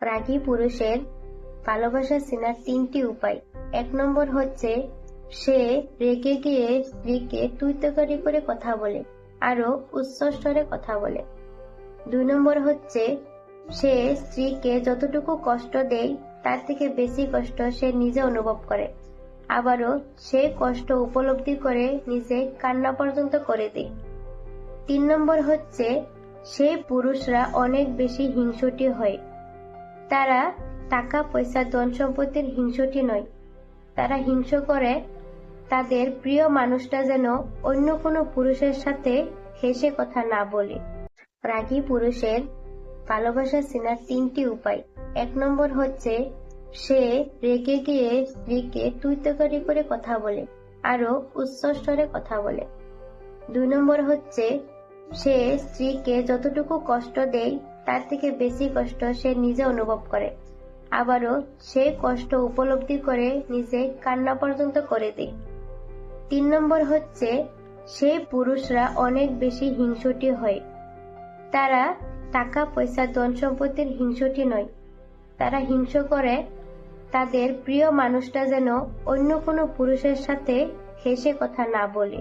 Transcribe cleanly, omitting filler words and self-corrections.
রাগী পুরুষের ভালোবাসা চেনার 3টি উপায়। 1 নম্বর হচ্ছে সে রেগে গিয়ে স্ত্রীকে তুই তকারি করে কথা বলে, আরো উচ্চ স্বরে কথা বলে। 2 নম্বর হচ্ছে সে স্ত্রীকে যতটুকু কষ্ট দেয় তার থেকে বেশি কষ্ট সে নিজে অনুভব করে, আবারও সেই কষ্ট উপলব্ধি করে নিজে কান্না পর্যন্ত করে দেয়। 3 নম্বর হচ্ছে সেই পুরুষরা অনেক বেশি হিংসুটে হয়। তারা টাকা পয়সা ধন সম্পত্তির হিংসুটে নয়, তারা হিংসা করে তাদের প্রিয় মানুষটা যেন অন্য কোনো পুরুষের সাথে হেসে কথা না বলে। রাগী পুরুষের ভালোবাসা চেনার 3টি উপায়। 1 নম্বর হচ্ছে সে রেগে গিয়ে স্ত্রীকে তুই তকারি করে কথা বলে, আরো উচ্চ স্বরে কথা বলে। 2 নম্বর হচ্ছে সে স্ত্রীকে যতটুকু কষ্ট দেয় তার থেকে বেশি কষ্ট সে নিজে অনুভব করে, আবারও সেই কষ্ট উপলব্ধি করে নিজে কান্না পর্যন্ত করে দেয়। 3 নম্বর হচ্ছে সেই পুরুষরা অনেক বেশি হিংসুটে হয়। তারা টাকা পয়সা ধন সম্পত্তির হিংসুটে নয়, তারা হিংসা করে তাদের প্রিয় মানুষটা যেন অন্য কোনো পুরুষের সাথে হেসে কথা না বলে।